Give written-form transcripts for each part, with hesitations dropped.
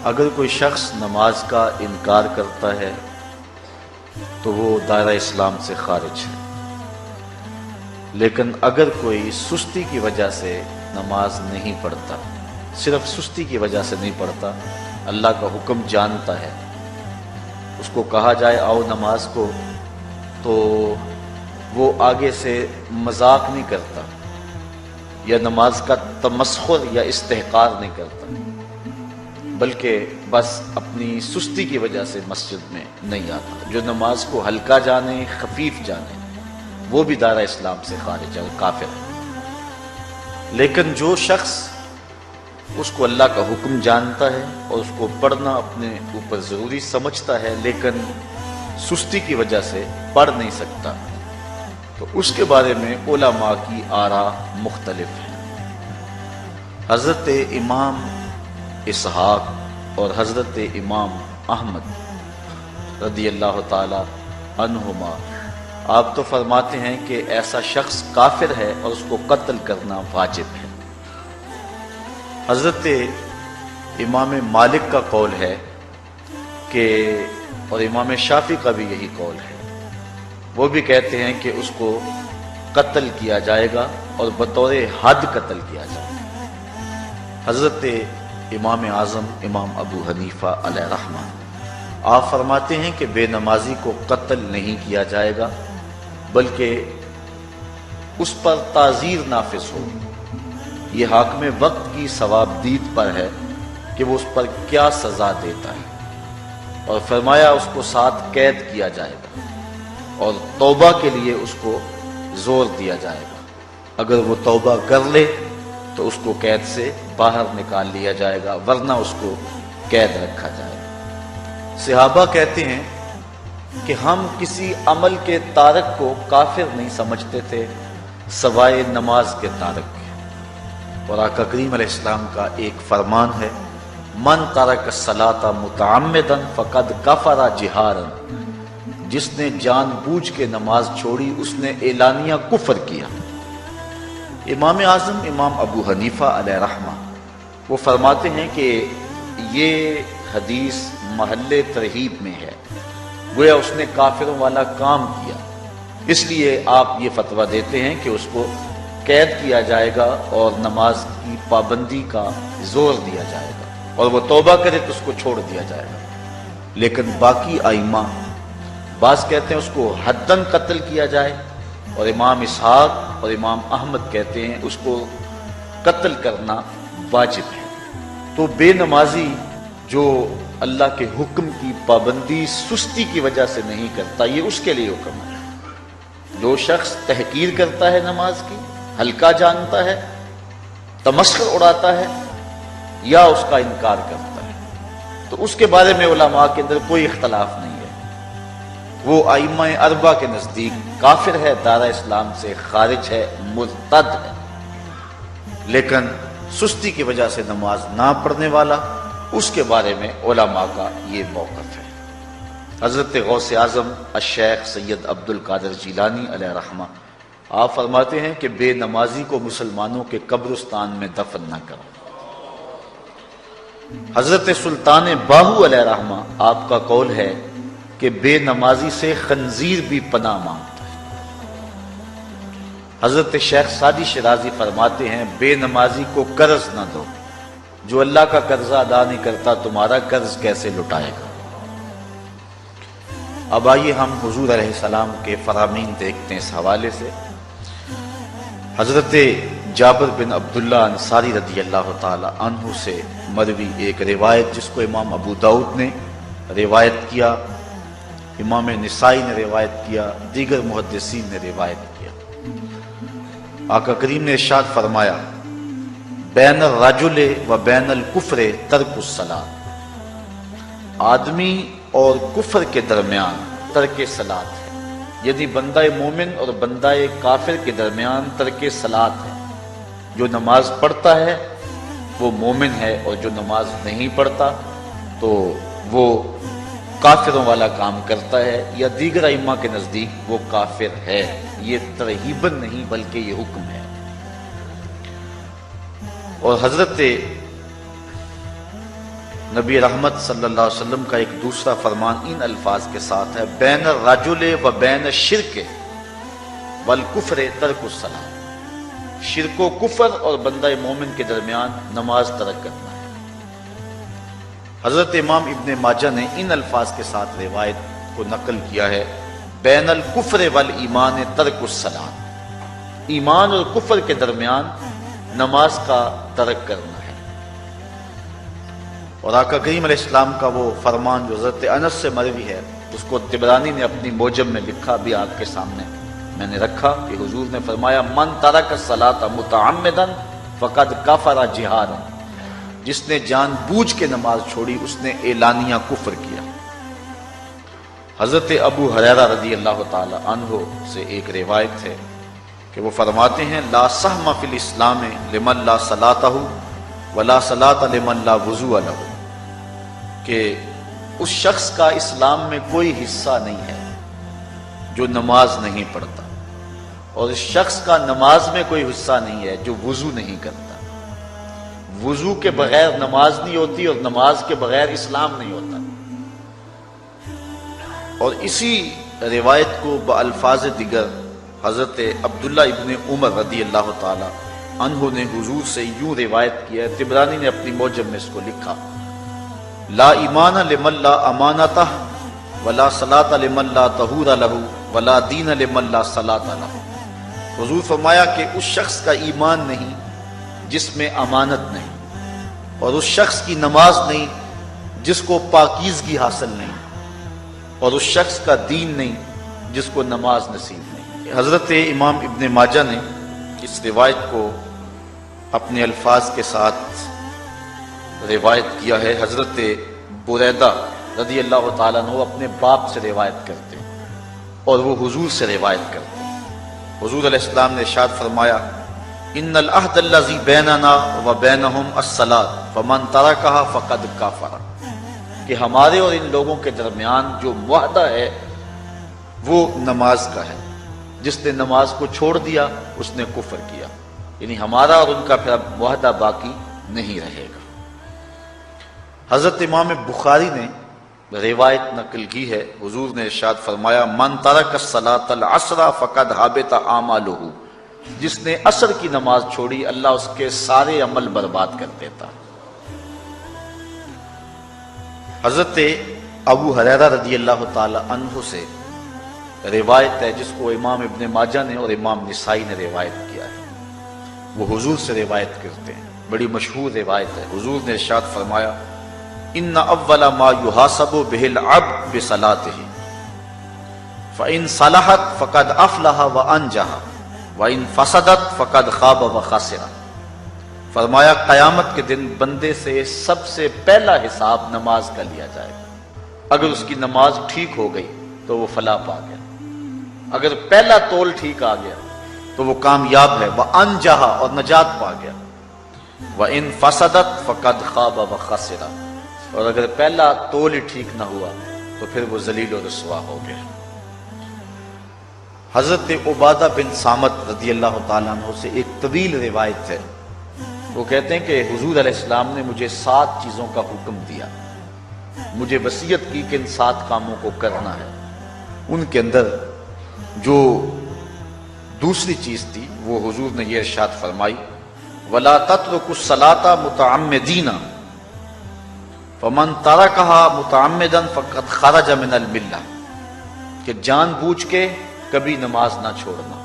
اگر کوئی شخص نماز کا انکار کرتا ہے تو وہ دائرہ اسلام سے خارج ہے، لیکن اگر کوئی سستی کی وجہ سے نماز نہیں پڑھتا، صرف سستی کی وجہ سے نہیں پڑھتا، اللہ کا حکم جانتا ہے، اس کو کہا جائے آؤ نماز کو، تو وہ آگے سے مذاق نہیں کرتا یا نماز کا تمسخر یا استحقار نہیں کرتا، بلکہ بس اپنی سستی کی وجہ سے مسجد میں نہیں آتا۔ جو نماز کو ہلکا جانے، خفیف جانے، وہ بھی دائرہ اسلام سے خارج ہے، وہ کافر ہے۔ لیکن جو شخص اس کو اللہ کا حکم جانتا ہے اور اس کو پڑھنا اپنے اوپر ضروری سمجھتا ہے، لیکن سستی کی وجہ سے پڑھ نہیں سکتا، تو اس کے بارے میں علماء کی آراء مختلف ہیں۔ حضرت امام اسحاق اور حضرت امام احمد رضی اللہ تعالی عنہما آپ تو فرماتے ہیں کہ ایسا شخص کافر ہے اور اس کو قتل کرنا واجب ہے۔ حضرت امام مالک کا قول ہے کہ، اور امام شافعی کا بھی یہی قول ہے، وہ بھی کہتے ہیں کہ اس کو قتل کیا جائے گا اور بطور حد قتل کیا جائے گا۔ حضرت امام اعظم امام ابو حنیفہ علیہ رحمہ آپ فرماتے ہیں کہ بے نمازی کو قتل نہیں کیا جائے گا، بلکہ اس پر تعزیر نافذ ہو۔ یہ حاکم وقت کی ثوابدید پر ہے کہ وہ اس پر کیا سزا دیتا ہے، اور فرمایا اس کو 7 قید کیا جائے گا اور توبہ کے لیے اس کو زور دیا جائے گا۔ اگر وہ توبہ کر لے تو اس کو قید سے باہر نکال لیا جائے گا، ورنہ اس کو قید رکھا جائے گا۔ صحابہ کہتے ہیں کہ ہم کسی عمل کے تارک کو کافر نہیں سمجھتے تھے سوائے نماز کے تارک کے، اور آقا کریم علیہ السلام کا ایک فرمان ہے، من ترک الصلاۃ متعمدا فقد کفر جہارا، جس نے جان بوجھ کے نماز چھوڑی اس نے اعلانیہ کفر کیا۔ امام اعظم امام ابو حنیفہ علیہ رحمہ وہ فرماتے ہیں کہ یہ حدیث محل ترہیب میں ہے، گویا اس نے کافروں والا کام کیا، اس لیے آپ یہ فتویٰ دیتے ہیں کہ اس کو قید کیا جائے گا اور نماز کی پابندی کا زور دیا جائے گا، اور وہ توبہ کرے تو اس کو چھوڑ دیا جائے گا۔ لیکن باقی ائمہ بعض کہتے ہیں اس کو حداً قتل کیا جائے، اور امام اسحاق اور امام احمد کہتے ہیں اس کو قتل کرنا واجب ہے۔ تو بے نمازی جو اللہ کے حکم کی پابندی سستی کی وجہ سے نہیں کرتا، یہ اس کے لیے حکم ہے۔ جو شخص تحقیر کرتا ہے نماز کی، ہلکا جانتا ہے، تمسخر اڑاتا ہے یا اس کا انکار کرتا ہے، تو اس کے بارے میں علماء کے اندر کوئی اختلاف نہیں ہے۔ وہ ائمہ اربعہ کے نزدیک کافر ہے، دائرہ اسلام سے خارج ہے، مرتد ہے، لیکن سستی کی وجہ سے نماز نہ پڑھنے والا، اس کے بارے میں علماء کا یہ موقف ہے۔ حضرت غوث اعظم الشیخ سید عبد القادر جیلانی علیہ رحمہ آپ فرماتے ہیں کہ بے نمازی کو مسلمانوں کے قبرستان میں دفن نہ کرو۔ حضرت سلطان باہو علیہ رحمہ آپ کا قول ہے کہ بے نمازی سے خنزیر بھی پناہ مانگتا ہے۔ حضرت شیخ سعدی شیرازی فرماتے ہیں بے نمازی کو قرض نہ دو، جو اللہ کا قرضہ ادا نہیں کرتا تمہارا قرض کیسے لٹائے گا۔ اب آئیے ہم حضور علیہ السلام کے فرامین دیکھتے ہیں اس حوالے سے۔ حضرت جابر بن عبداللہ انصاری رضی اللہ تعالی عنہ سے مروی ایک روایت، جس کو امام ابو داؤد نے روایت کیا، امام نسائی نے روایت کیا، دیگر محدثین نے روایت کیا۔ آقا کریم نے ارشاد فرمایا بین الرجل و بین الکفر ترک الصلاۃ، آدمی اور کفر کے درمیان ترک صلاۃ ہے، یعنی بندہ مومن اور بندہ کافر کے درمیان ترک صلاۃ ہے۔ جو نماز پڑھتا ہے وہ مومن ہے، اور جو نماز نہیں پڑھتا تو وہ کافروں والا کام کرتا ہے، یا دیگر ائمہ کے نزدیک وہ کافر ہے۔ یہ ترہیباً نہیں بلکہ یہ حکم ہے۔ اور حضرت نبی رحمت صلی اللہ علیہ وسلم کا ایک دوسرا فرمان ان الفاظ کے ساتھ ہے، بین الرجل و بین الشرک والکفر ترک الصلاۃ، شرک و کفر اور بندہ مومن کے درمیان نماز ترک کرنا ہے۔ حضرت امام ابن ماجہ نے ان الفاظ کے ساتھ روایت کو نقل کیا ہے، بین الکفر والایمان ترک الصلاۃ، ایمان اور کفر کے درمیان نماز کا ترک کرنا ہے۔ اور آقا کریم علیہ السلام کا وہ فرمان جو حضرت انس سے مروی ہے، اس کو طبرانی نے اپنی موجم میں لکھا، بھی آپ کے سامنے میں نے رکھا، کہ حضور نے فرمایا من ترک الصلاۃ متعمدا فقد کفر جہارا، جس نے جان بوجھ کے نماز چھوڑی اس نے اعلانیہ کفر کیا۔ حضرت ابو ہریرہ رضی اللہ تعالی عنہ سے ایک روایت ہے کہ وہ فرماتے ہیں، لا سہم فی الاسلام لمن لا صلاۃ ولا صلاۃ لمن لا وضوء لہ، کہ اس شخص کا اسلام میں کوئی حصہ نہیں ہے جو نماز نہیں پڑھتا، اور اس شخص کا نماز میں کوئی حصہ نہیں ہے جو وضو نہیں کرتا۔ وضو کے بغیر نماز نہیں ہوتی اور نماز کے بغیر اسلام نہیں ہوتا۔ اور اسی روایت کو بالفاظ دیگر حضرت عبداللہ ابن عمر رضی اللہ تعالی عنہ نے حضور سے یوں روایت کیا ہے، طبرانی نے اپنی موجم میں اس کو لکھا، لا ایمان لمن لا امانتہ ولا صلاۃ لمن لا طہور لہ ولا دین لمن لا صلاۃ لہ۔ حضور فرمایا کہ اس شخص کا ایمان نہیں جس میں امانت نہیں، اور اس شخص کی نماز نہیں جس کو پاکیزگی حاصل نہیں، اور اس شخص کا دین نہیں جس کو نماز نصیب نہیں۔ حضرت امام ابن ماجہ نے اس روایت کو اپنے الفاظ کے ساتھ روایت کیا ہے۔ حضرت بریدہ رضی اللہ تعالیٰ عنہ اپنے باپ سے روایت کرتے ہیں اور وہ حضور سے روایت کرتے ہیں۔ حضور علیہ السلام نے ارشاد فرمایا، ان العہد الذی بیننا و بینہم الصلاۃ فمن ترکھا فقد کفر، کہ ہمارے اور ان لوگوں کے درمیان جو معاہدہ ہے وہ نماز کا ہے، جس نے نماز کو چھوڑ دیا اس نے کفر کیا، یعنی ہمارا اور ان کا پھر اب معاہدہ باقی نہیں رہے گا۔ حضرت امام بخاری نے روایت نقل کی ہے، حضور نے ارشاد فرمایا، من ترک الصلاۃ العصر فقد حبط اعمالہ، جس نے عصر کی نماز چھوڑی اللہ اس کے سارے عمل برباد کر دیتا۔ حضرت ابو ہریرہ رضی اللہ تعالی عنہ سے روایت ہے جس کو امام ابن ماجہ نے اور امام نسائی نے روایت کیا ہے، وہ حضور سے روایت کرتے ہیں، بڑی مشہور روایت ہے۔ حضور نے ارشاد فرمایا، ان اول ما یحاسب بہ العبد بصلاتہ فان صلحت فقد افلح وانجح وان فسدت فقد خاب وخسر۔ فرمایا قیامت کے دن بندے سے سب سے پہلا حساب نماز کا لیا جائے گا، اگر اس کی نماز ٹھیک ہو گئی تو وہ فلاح پا گیا، اگر پہلا تول ٹھیک آ گیا تو وہ کامیاب ہے، وانجح اور نجات پا گیا، وان فسدت فقد خاب وخسر، اور اگر پہلا تول ہی ٹھیک نہ ہوا تو پھر وہ ذلیل و رسوا ہو گیا۔ حضرت عبادہ بن صامت رضی اللہ تعالیٰ عنہ سے ایک طویل روایت ہے، وہ کہتے ہیں کہ حضور علیہ السلام نے مجھے 7 چیزوں کا حکم دیا، مجھے وصیت کی کہ ان 7 کاموں کو کرنا ہے۔ ان کے اندر جو دوسری چیز تھی وہ حضور نے یہ ارشاد فرمائی، وَلَا تَتْرُكُ الصَّلَاةَ مُتَعَمِّدِينَ فَمَن تَرَكَهَا مُتَعَمِّدًا فَقَدْ خَرَجَ مِنَ الْمِلَّةِ، کہ جان بوجھ کے کبھی نماز نہ چھوڑنا،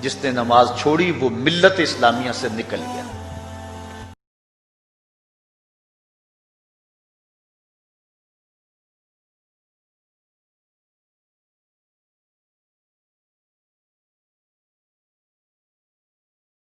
جس نے نماز چھوڑی وہ ملت اسلامیہ سے نکل گیا۔